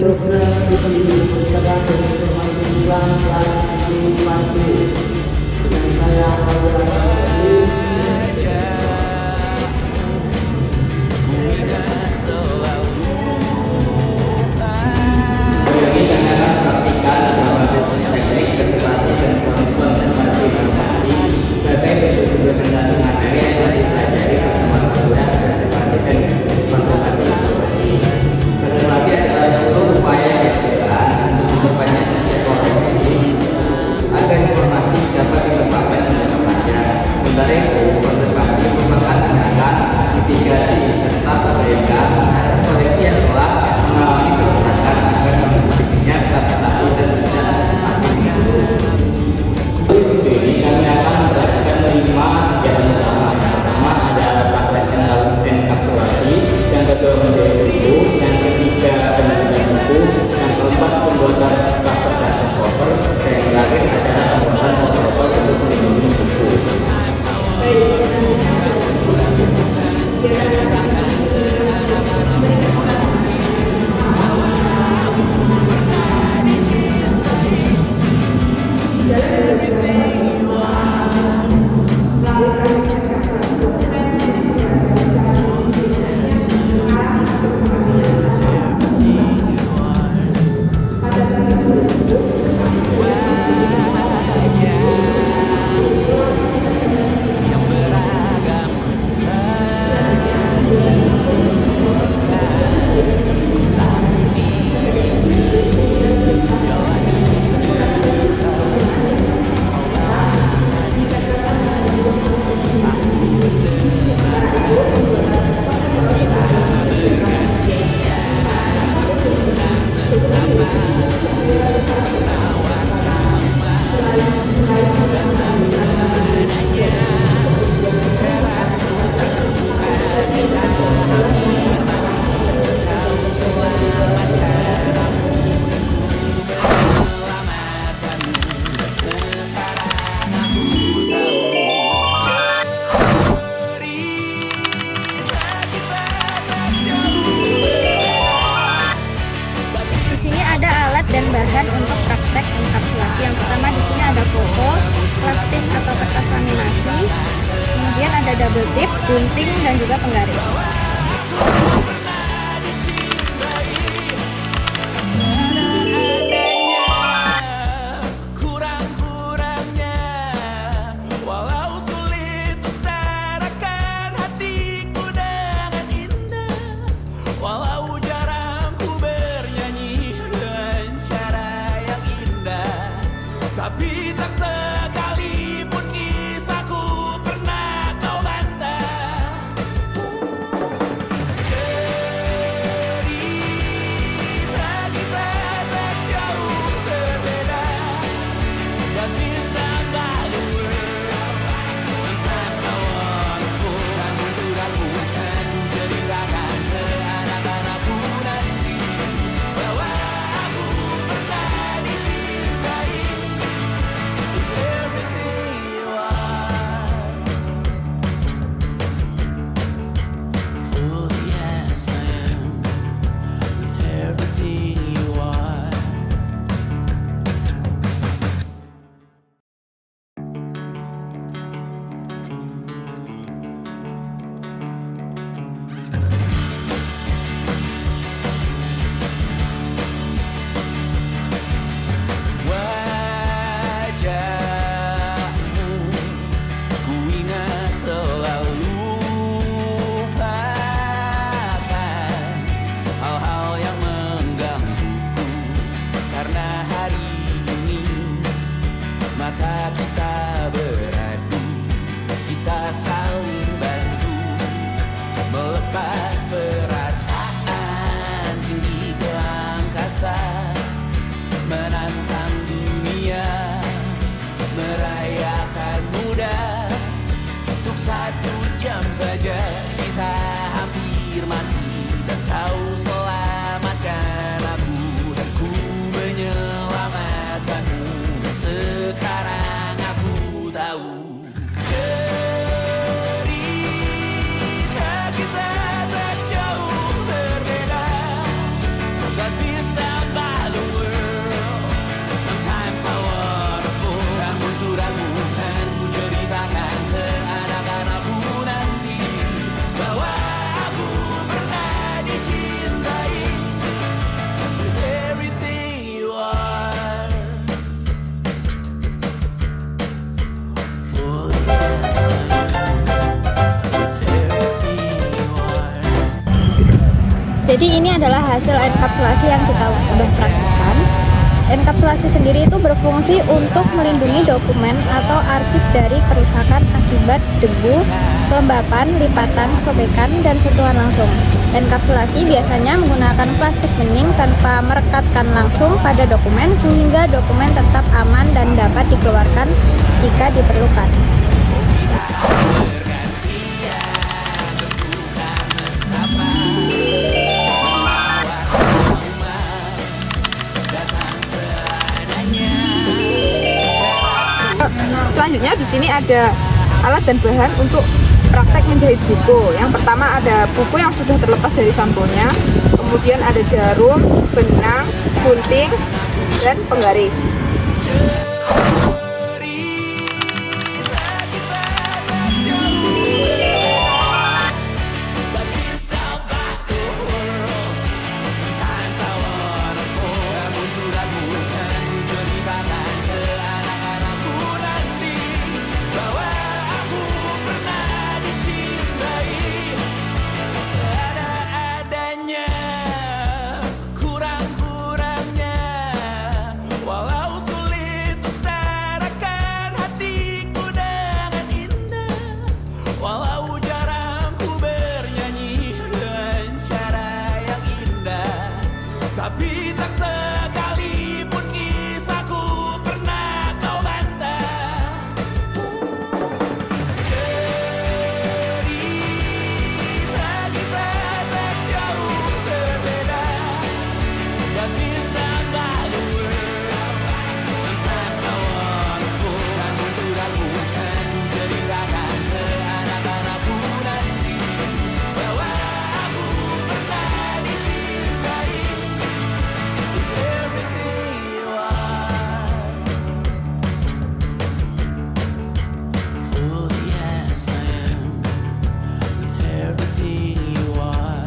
program studi perpustakaan dan informasi Islam kelas 1 dengan saya Fauzan dan bahan untuk praktek enkapsulasi. Yang pertama di sini ada foto, plastik atau kertas laminasi, kemudian ada double tip, gunting dan juga penggaris. Tapi tak sekalipun kisahku pernah kau bantah. adalah hasil enkapsulasi yang kita udah praktekkan. Enkapsulasi sendiri itu berfungsi untuk melindungi dokumen atau arsip dari kerusakan akibat debu, kelembapan, lipatan, sobekan, dan sentuhan langsung. Enkapsulasi biasanya menggunakan plastik bening tanpa merekatkan langsung pada dokumen sehingga dokumen tetap aman dan dapat dikeluarkan jika diperlukan. Selanjutnya di sini ada alat dan bahan untuk praktek menjahit buku. Yang pertama ada buku yang sudah terlepas dari sampulnya, kemudian ada jarum, benang, gunting, dan penggaris. Tapi tak sekalipun kisahku pernah kau bantah. Cerita kita tak jauh berbeda, but it's about the world. Sometimes I wanna fall. Namun suratmu kan ku ceritakan ke anak-anakku nanti bahwa aku pernah dicintai. Everything you are, fully as I am, with everything you are.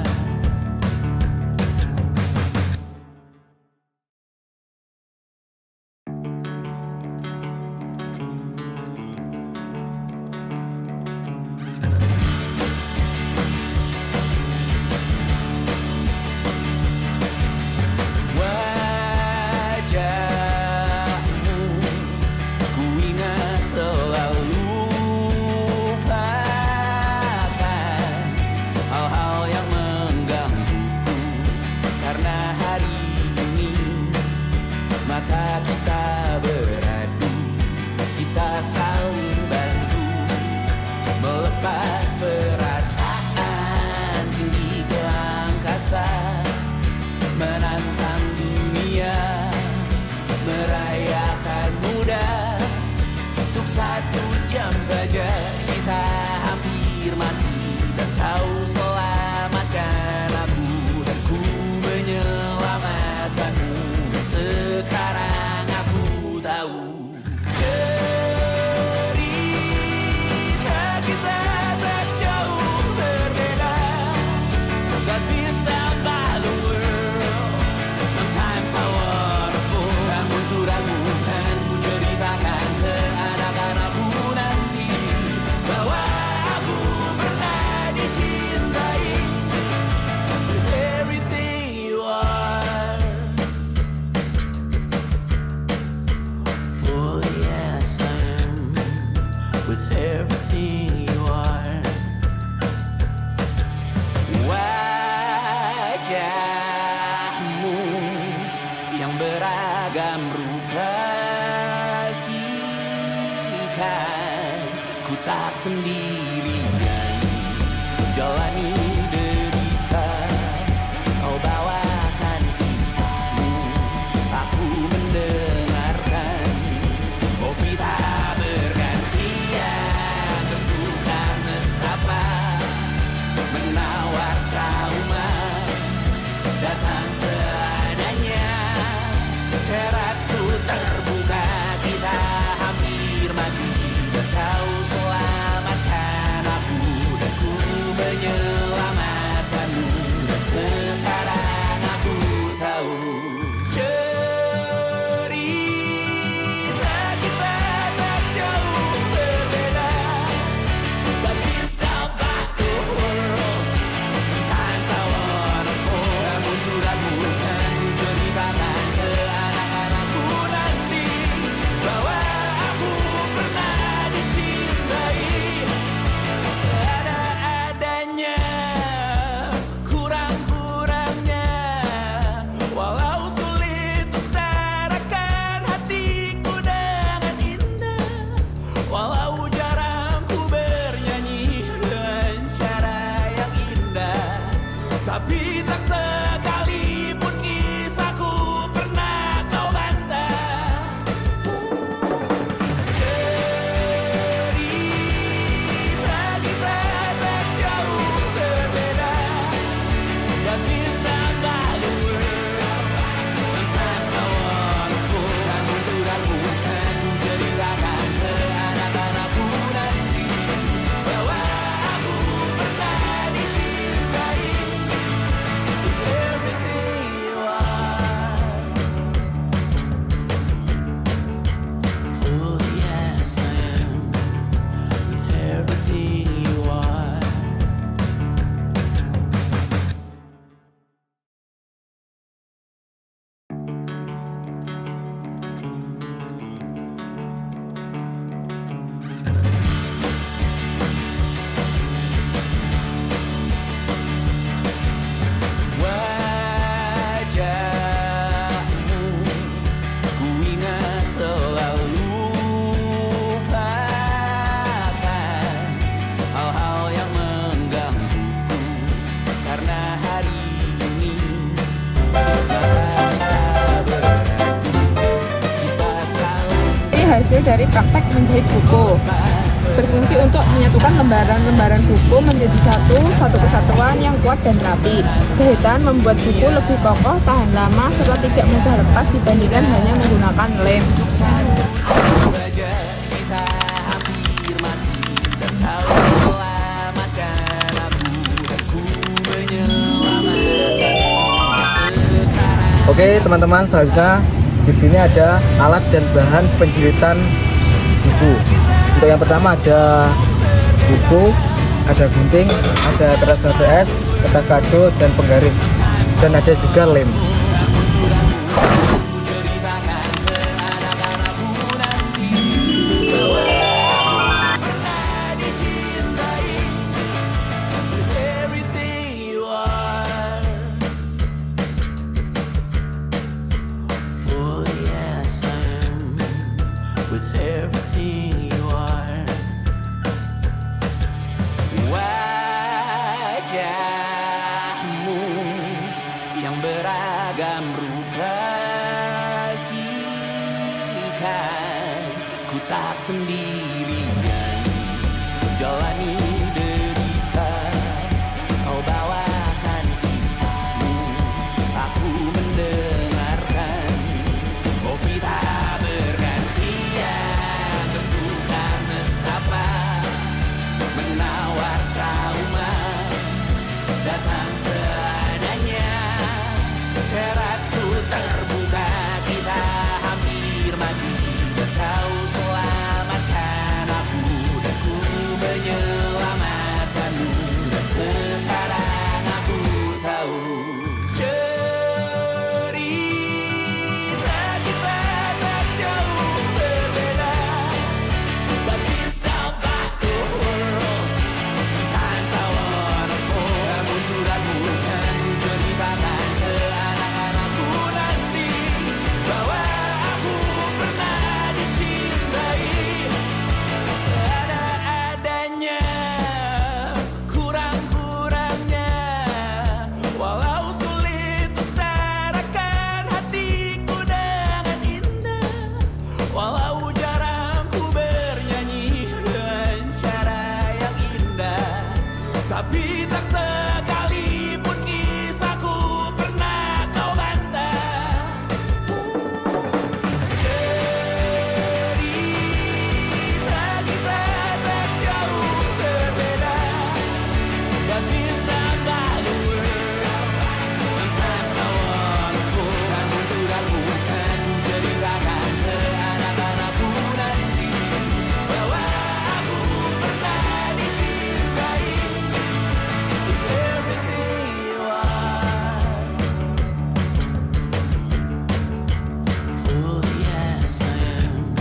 Wajahmu ku ingat selalu, lupakan hal-hal yang menggangguku. Karena hari ini mata kita beradu, kita saling bantu melepas perasaan tinggi ke angkasa, menantang dunia, merayakan muda. Untuk 1 jam saja kita hampir mati, dan kau selamatkan aku, dan ku menyelamatkanmu. Dan sekarang aku tahu cerita kita tak jauh berbeda, but it's about the world. Sometimes I wanna fall. Namun suratmu kan ku ceritakan ke anak-anakku nanti bahwa aku pernah dicintai. With everything you are, fully as I am, with everything you are. Wajahmu yang beragam rupa, pastikan ku tak sendirian jalani derita. Kau bawakan kisahmu, aku mendengarkan. Oh kita bergantian bertukar nestapa, menawar trauma, datang seadanya. Terasku terbuka, kita hampir mati, dan kau selamatkan. hasil dari praktek menjahit buku. Berfungsi untuk menyatukan lembaran-lembaran buku menjadi satu kesatuan yang kuat dan rapi. Jahitan membuat buku lebih kokoh, tahan lama, serta tidak mudah lepas dibandingkan hanya menggunakan lem. Oke teman-teman, selanjutnya di sini ada alat dan bahan penjilitan buku. Untuk yang pertama ada buku, ada gunting, ada kertas HVS, kertas kado, dan penggaris, dan ada juga lem. Wajahmu yang beragam rupa pastikan ku tak sendirian jalani derita, kau bawakan kisahmu, aku mendengarkan. Oh kita bergantian bertukar nestapa, menawar trauma datang seadanya. Terasku terbuka, kita hampir mati, dan kau selamatkan aku, dan ku menyelamatkanmu. Dan sekarang aku tahu cerita kita tak jauh berbeda, but we talk about the world. Sometimes I wanna fall. Namun suratmu kan ku ceritakan ke anak-anakku nanti, bahwa aku pernah dicintai seada-adanya, sekurang-kurangnya. Walau sulit utarakan hatiku dengan indah, walau jarang ku bernyanyi dengan cara yang indah, tapi tak sekalipun kisahku pernah kau bantah. Cerita kita tak jauh berbeda, but it's about the world. Sometimes I wanna fall. Namun suratmu kan ku ceritakan ke anak-anakku nanti, bahwa aku pernah dicintai with everything you are. Fully as I am,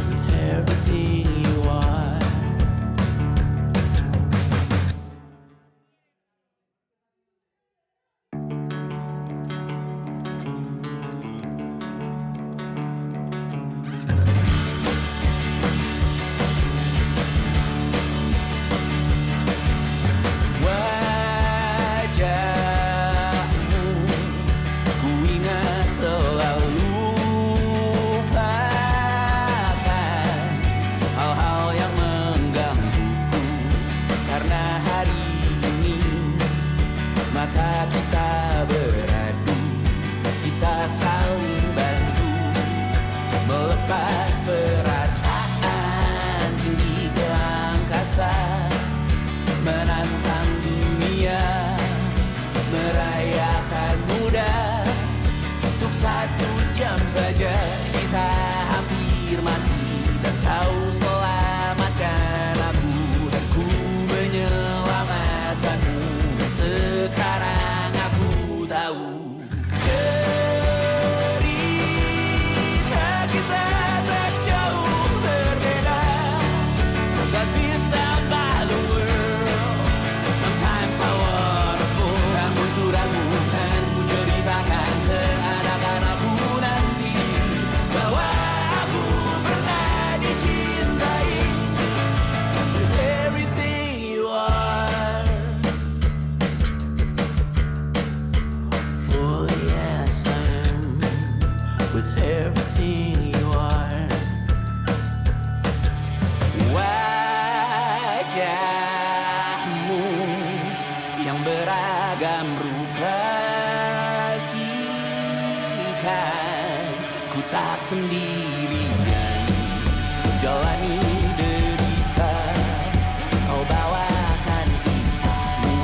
with everything you are. Wajahmu ku ingat selalu, lupakan hal-hal yang menggangguku, karena hari ini mata kita beradu, kita saling bantu melepas perasaan tinggi ke angkasa, menantang dunia, merayakan muda. Untuk 1 jam saja kita hampir mati, dan kau selamatkan aku, dan ku menyelamatkanmu. Dan sekarang aku tahu cerita kita tak jauh berbeda, but it's about the world. Sometimes I wanna fall. Namun suratmu kan ku ceritakan ke anak-anakku nanti, bahwa aku pernah dicintai rasakan ku tak sendirian jalani derita. Kau bawakan kisahmu,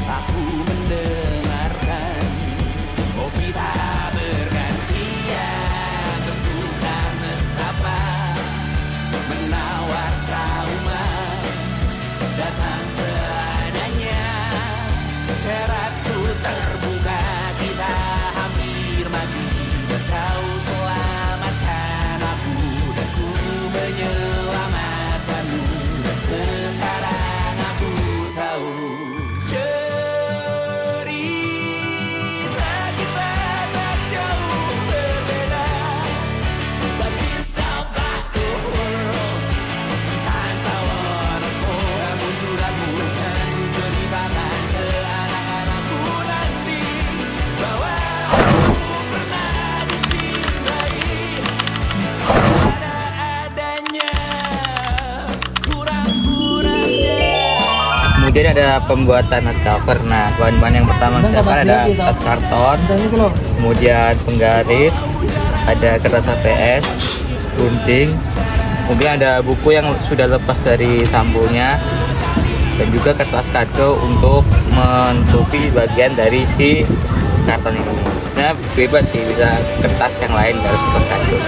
aku mendengarkan. Oh kita bergantian bertukar nestapa, menawar trauma datang seadanya. Terasku terbuka, kita hampir mati, dan kau selamatkan aku, dan ku menyelamatkanmu. Dan sekarang aku tahu cerita kita tak jauh berbeda, but it's about the world. Sometimes I wanna fall. Namun suratmu kan ku ceritakan ke anak-anakku nanti bahwa aku pernah dicintai. Ada adanya kurang-kurangnya. Kemudian ada pembuatan cover. Nah, bahan-bahan yang pertama kita siapkan ada tas karton, kemudian penggaris, ada kertas HPS, gunting, kemudian ada buku yang sudah lepas dari sampulnya, dan juga kertas kado untuk menutupi bagian dari si karton ini. Sebenarnya bebas sih, bisa kertas yang lain dari kertas kado.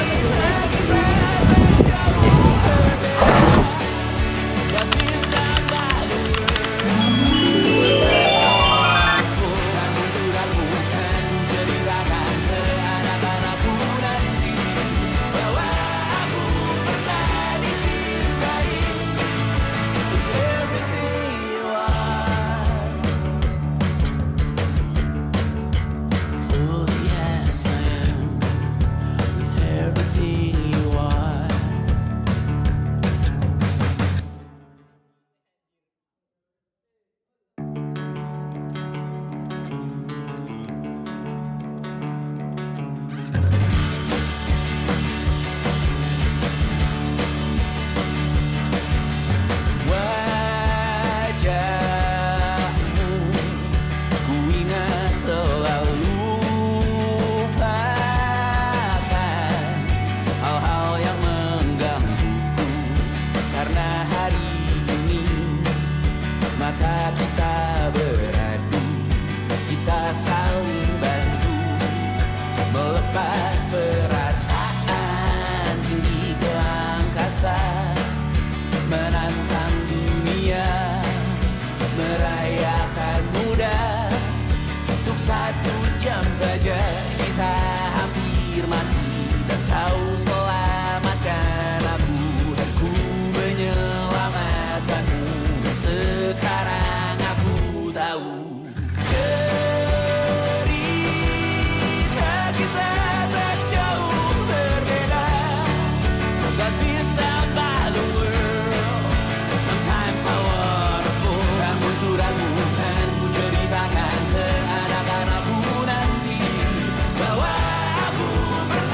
Wajahmu ku ingat selalu, lupakan hal-hal yang menggangguku. Karena hari ini mata kita beradu, kita saling bantu melepas perasaan tinggi ke angkasa, menantang dunia, merayakan muda. Untuk 1 jam saja kita hampir mati, dan kau selamatkan aku, dan ku menyelamatkanmu. Dan sekarang aku tahu cerita kita tak jauh berbeda, but it's about the world. Sometimes I wanna fall. Namun suratmu kan ku ceritakan ke anak-anakku nanti bahwa aku pernah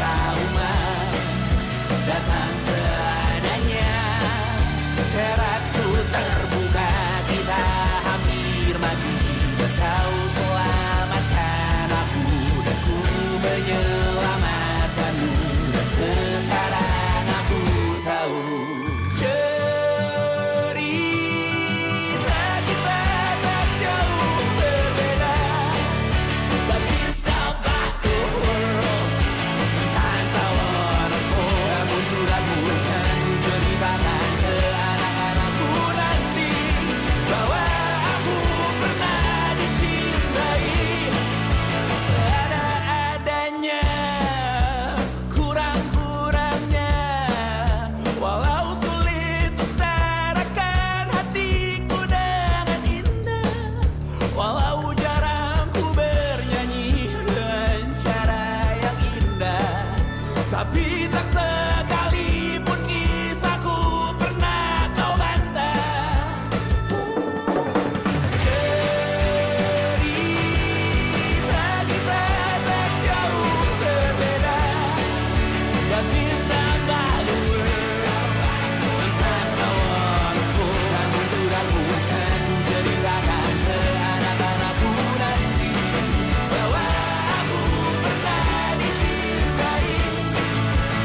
trauma datang seadanya. Teras ku terbuka, kita hampir mati. Dan kau selamatkan aku, dan ku menyelamatkanmu. Dan sekarang aku tahu cerita kita tak jauh berbeda. But we talk about the world. Sometimes I wanna fall. Namun sudah bukan ku ceritakan ke anak-anakku nanti bahwa aku pernah dicintai seada-adanya, sekurang-kurangnya. Walau sulit utarakan hatiku dengan indah, walau jarang ku bernyanyi dengan cara yang indah, tapi tak sekalipun kisahku pernah kau bantah. Cerita kita tak jauh berbeda, but it's about the world. Sometimes I wanna fall. Namun sudah bukan ku ceritakan ke anak-anakku nanti bahwa aku pernah dicintai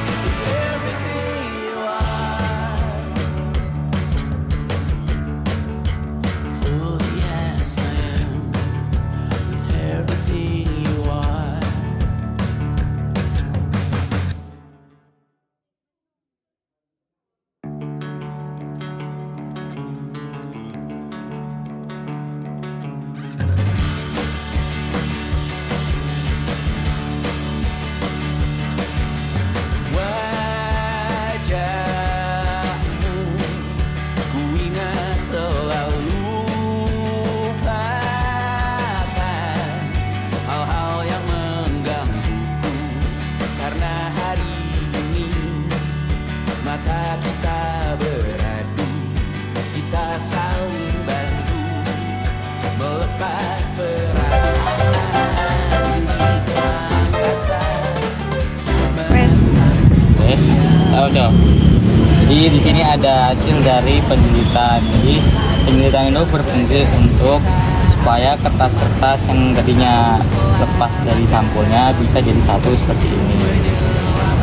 with everything you are. Fully as I am, with everything you are. Wajahmu ku ingat selalu, lupakan hal-hal yang menggangguku. Karena hari ini mata kita beradu, kita saling bantu melepas perasaan di angkasa. Yes, tahu dong. Jadi di sini ada hasil dari penjilitan. Jadi penjilitan itu berfungsi untuk supaya kertas-kertas yang tadinya lepas dari sampulnya bisa jadi satu seperti ini.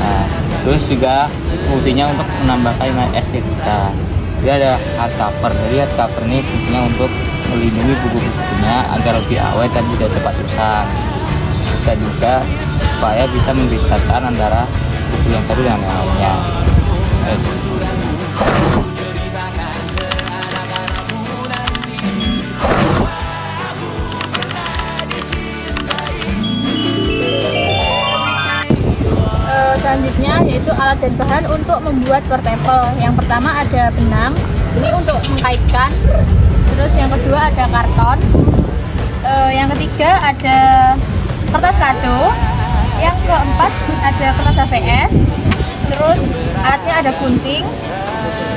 Nah, terus juga fungsinya untuk menambahkan nilai estetika. Jadi ada hardcover. Jadi hardcover ini fungsinya untuk melindungi buku-bukunya agar lebih awet dan tidak cepat rusak. Dan juga supaya bisa membedakan antara buku yang satu dengan yang lainnya. Selanjutnya yaitu alat dan bahan untuk membuat portable. Yang pertama ada benang, ini untuk mengkaitkan. Terus yang kedua ada karton. Yang ketiga ada kertas kado. Yang keempat ada kertas HVS. Terus alatnya ada gunting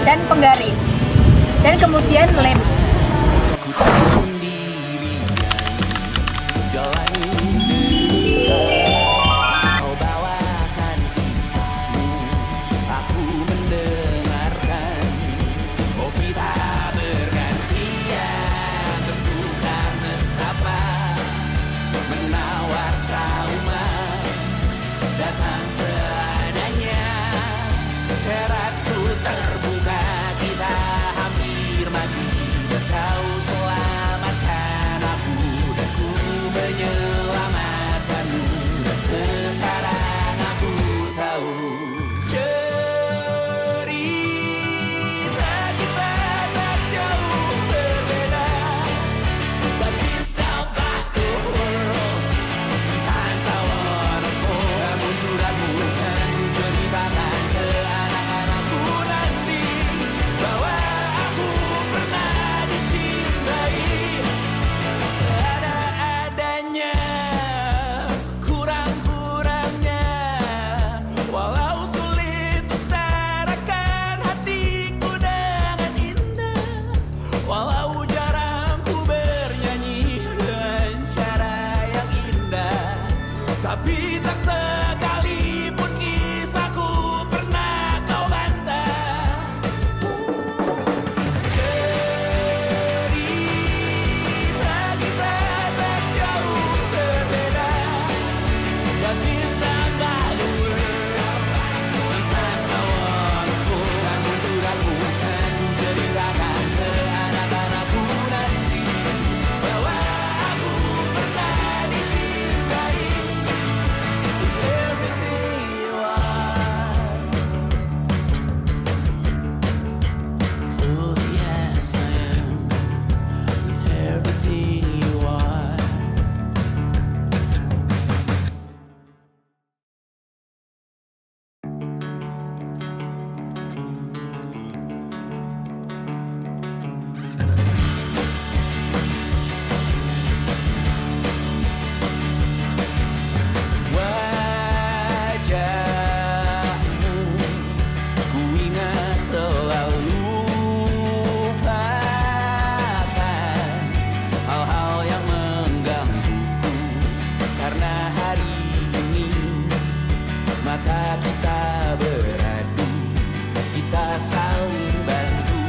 dan penggaris. Dan kemudian lem. Ku tak sendirian jalani derita. Kau bawakan kisahmu, aku mendengarkan. Oh kita bergantian bertukar nestapa, menawar trauma datang seadanya. Terasku terbuka, kita hampir mati dan kau selamat. maka kita beradu, kita saling bantu,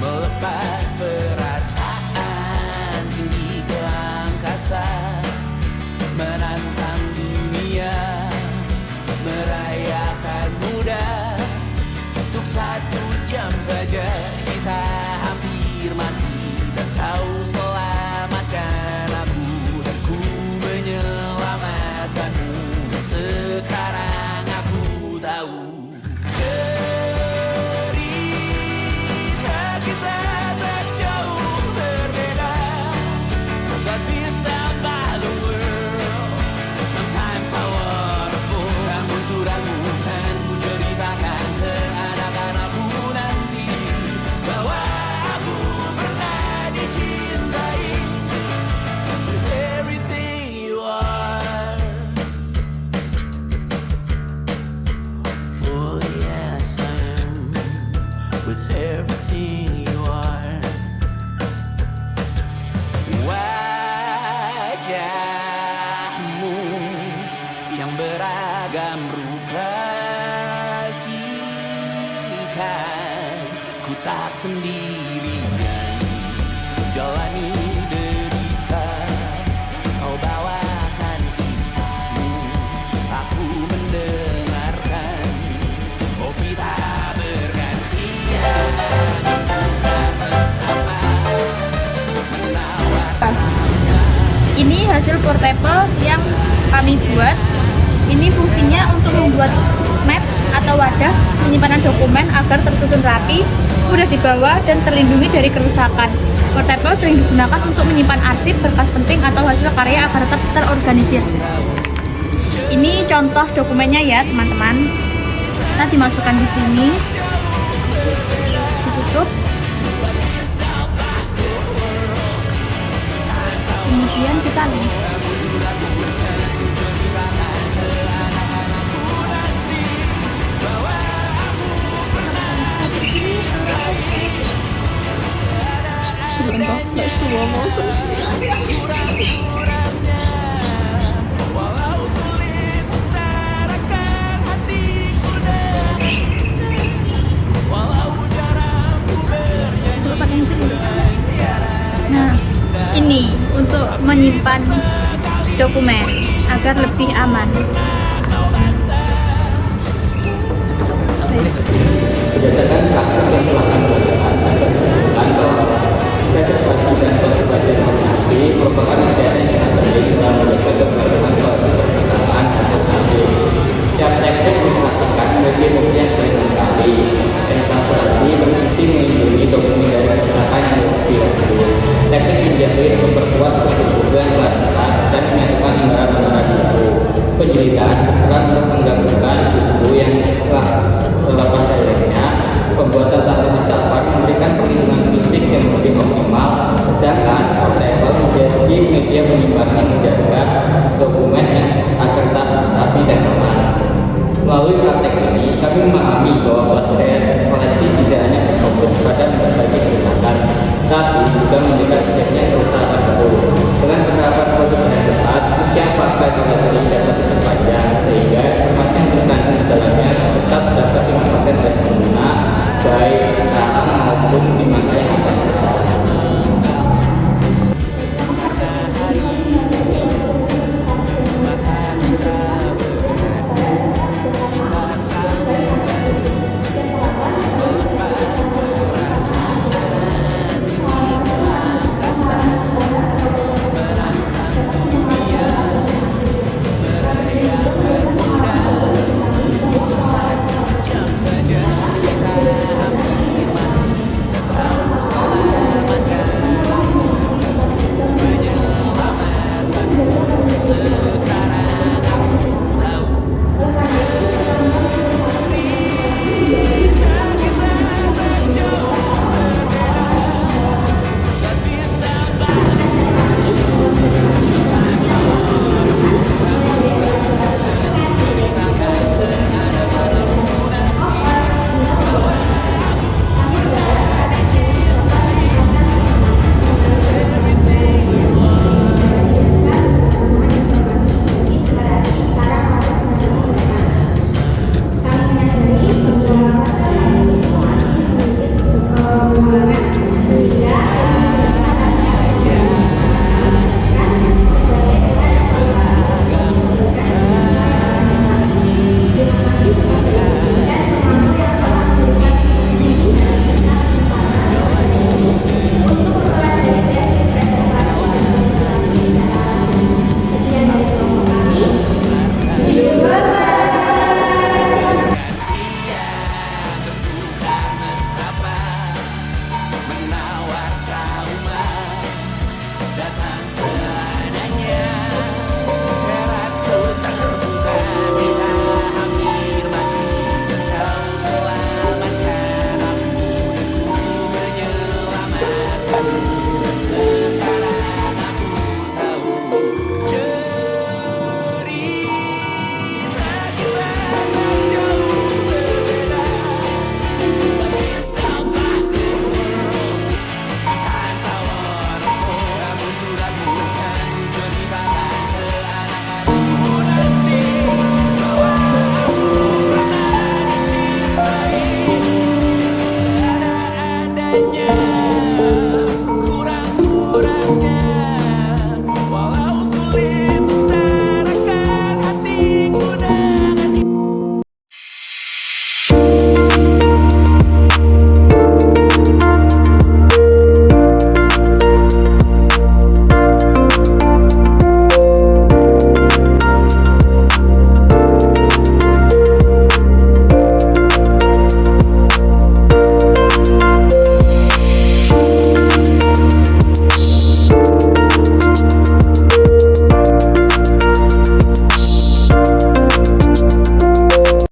melepas perasaan tinggi ke angkasa, menantang dunia, merayakan muda. Untuk 1 jam saja kita hampir mati, dan kau selamatkan aku, dan ku menyelamatkanmu. Dan sekarang aku tahu cerita kita tak jauh berbeda, but it's about the world. Sometimes so wonderful. Namun suratmu kan ku ceritakan ke anak-anakku nanti, bahwa aku pernah dicintai with everything you are. For yes, I am with everything you are. Wajahmu yang beragam rupa pastikan ku tak sendirian jalani derita. Kau bawakan kisahmu, aku mendengarkan. Oh, kita bergantian buka bersama, menawarkan. Ini hasil portable yang kami buat. Ini fungsinya untuk membuat map atau wadah penyimpanan dokumen agar tersusun rapi, mudah dibawa, dan terlindungi dari kerusakan. Portable sering digunakan untuk menyimpan arsip, berkas penting, atau hasil karya agar tetap terorganisir. Ini contoh dokumennya ya teman-teman. Kita dimasukkan di sini, ditutup, kemudian kita link. Walau sulit utarakan hatiku dan walau jarang ku bernyanyi. Nah, ini untuk menyimpan dokumen agar lebih aman. Berdasarkan praktik yang telah kami lakukan, dapat disebutkan bahwa preservasi dan konservasi informasi merupakan ajaran yang sangat penting dalam menjaga keberlangsungan suatu perpustakaan atau archive. Setiap teknik memperhatikan bagi-bagi yang sering sekali, dan transparansi berfungsi melindungi dokumen dari perpustakaan yang lebih lanjut. Teknik menjahit memperkuat buku yang telah besar dan menyatukan lembaran-lembaran buku. Penjelitan peran untuk menggabungkan buku yang telah terlepas darinya. Pembuatan tahapan memberikan perlindungan fisik yang lebih optimal, sedangkan portable menjadi media penyimpanan menjaga dokumen yang agar tetap rapi dan aman. Melalui praktek ini, kami memahami bahwa pelestarian koleksi tidak hanya berfokus pada berbagai kerusakan, tapi juga menjaga sejatinya kerusakan baru. Dengan penerapan produk yang tepat, usia fakta koleksi dan